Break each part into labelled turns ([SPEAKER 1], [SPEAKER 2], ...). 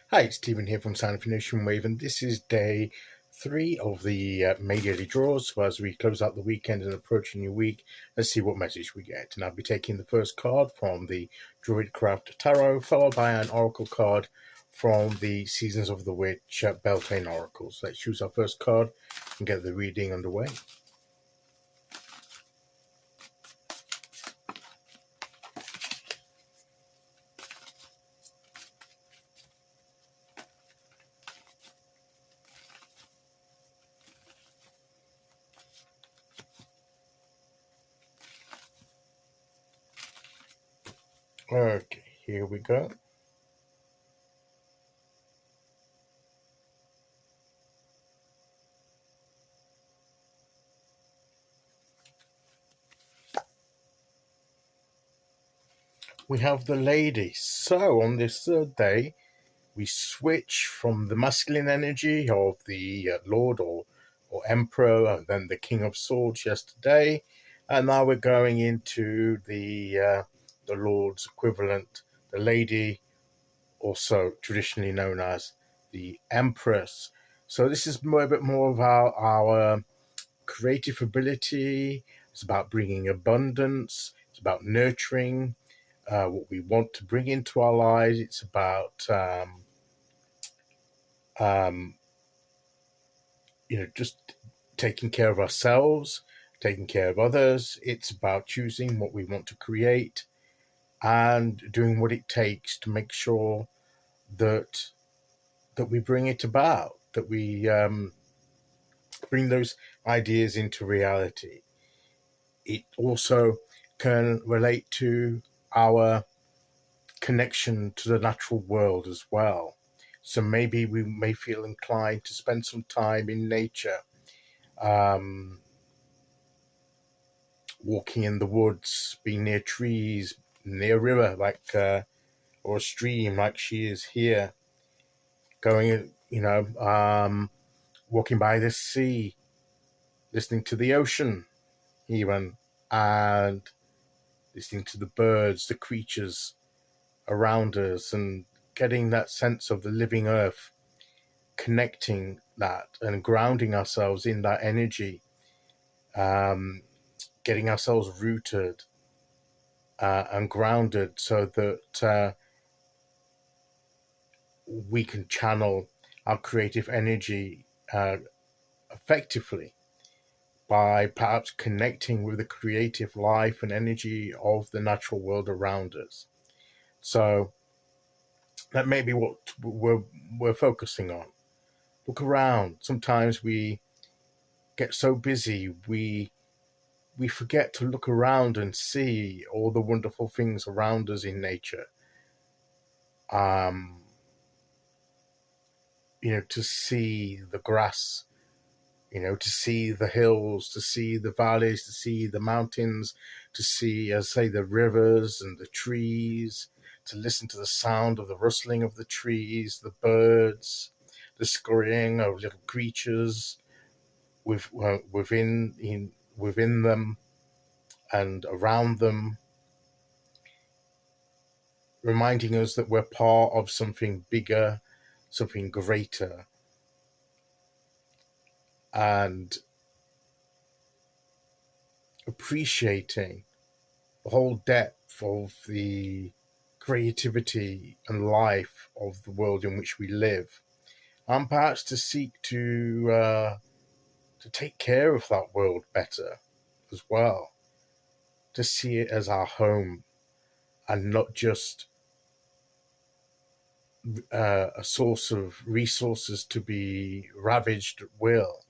[SPEAKER 1] Hi, it's Stephen here from Sound of Ocean Wave, and this is day 3 of the May daily draws. So as we close out the weekend and approach a new week, let's see what message we get. And I'll be taking the first card from the Druidcraft Tarot, followed by an oracle card from the Seasons of the Witch Beltane Oracle. So let's choose our first card and get the reading underway. Okay, here we go. We have the lady. So on this third day, we switch from the masculine energy of the Lord or Emperor, and then the King of Swords yesterday, and now we're going into the Lord's equivalent, the Lady, also traditionally known as the Empress. So this is a bit more of our creative ability. It's about bringing abundance. It's about nurturing what we want to bring into our lives. It's about just taking care of ourselves, taking care of others. It's about choosing what we want to create and doing what it takes to make sure that we bring it about, that we bring those ideas into reality. It also can relate to our connection to the natural world as well. So maybe we may feel inclined to spend some time in nature, walking in the woods, being near trees, near a river, or a stream, like she is here, going, walking by the sea, listening to the ocean, even, and listening to the birds, the creatures around us, and getting that sense of the living earth, connecting that and grounding ourselves in that energy, getting ourselves rooted and grounded so that we can channel our creative energy effectively by perhaps connecting with the creative life and energy of the natural world around us. So that may be what we're focusing on. Look around. Sometimes we get so busy, we forget to look around and see all the wonderful things around us in nature. To see the grass, to see the hills, to see the valleys, to see the mountains, to see, as I say, the rivers and the trees, to listen to the sound of the rustling of the trees, the birds, the scurrying of little creatures within them and around them, reminding us that we're part of something bigger, something greater, and appreciating the whole depth of the creativity and life of the world in which we live, and perhaps to seek to take care of that world better as well, to see it as our home and not just a source of resources to be ravaged at will,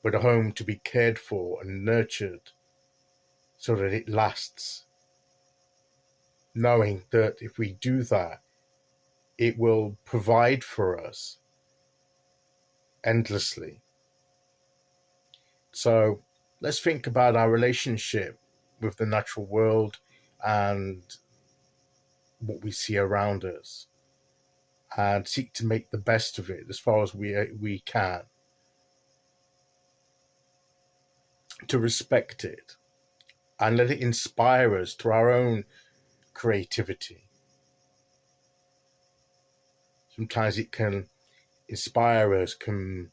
[SPEAKER 1] but a home to be cared for and nurtured so that it lasts, knowing that if we do that, it will provide for us endlessly. So let's think about our relationship with the natural world and what we see around us, and seek to make the best of it as far as we can, to respect it and let it inspire us to our own creativity. Sometimes it can inspire us, can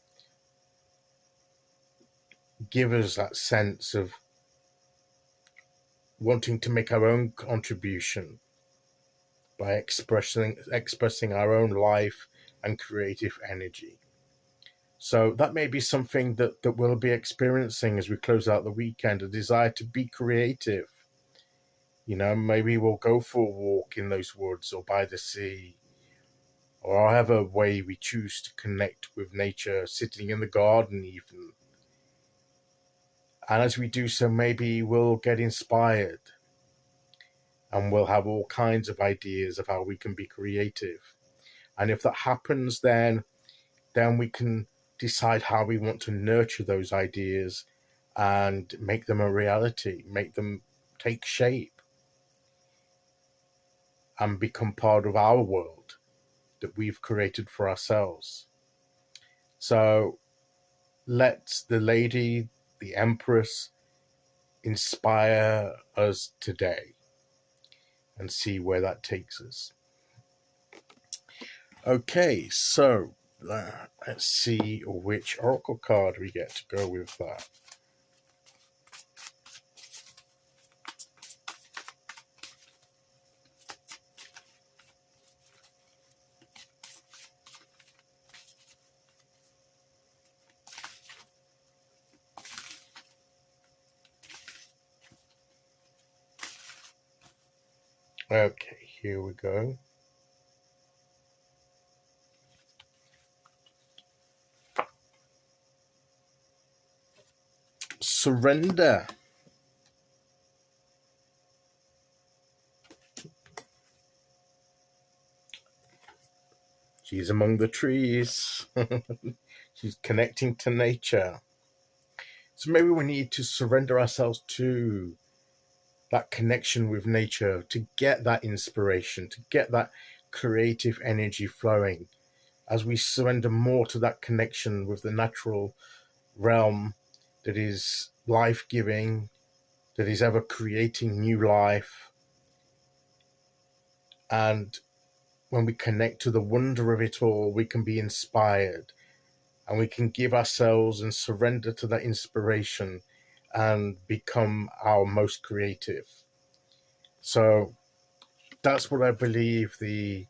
[SPEAKER 1] give us that sense of wanting to make our own contribution by expressing our own life and creative energy. So that may be something that we'll be experiencing as we close out the weekend, a desire to be creative. Maybe we'll go for a walk in those woods or by the sea, or however way we choose to connect with nature, sitting in the garden even. And as we do so, maybe we'll get inspired and we'll have all kinds of ideas of how we can be creative. And if that happens, then we can decide how we want to nurture those ideas and make them a reality, make them take shape and become part of our world that we've created for ourselves. So let the lady, the Empress, inspire us today and see where that takes us. Okay, so let's see which oracle card we get to go with that. Okay, here we go. Surrender. She's among the trees. She's connecting to nature. So maybe we need to surrender ourselves to that connection with nature, to get that inspiration, to get that creative energy flowing. As we surrender more to that connection with the natural realm that is life-giving, that is ever creating new life. And when we connect to the wonder of it all, we can be inspired and we can give ourselves and surrender to that inspiration and become our most creative. So that's what I believe the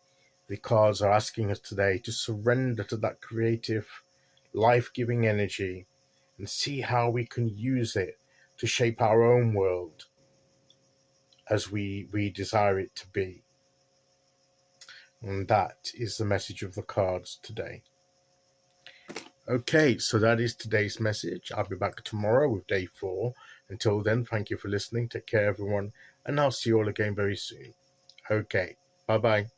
[SPEAKER 1] cards are asking us today, to surrender to that creative, life-giving energy and see how we can use it to shape our own world as we desire it to be. And that is the message of the cards today. Okay, so that is today's message. I'll be back tomorrow with day 4. Until then, thank you for listening. Take care, everyone, and I'll see you all again very soon. Okay, bye-bye.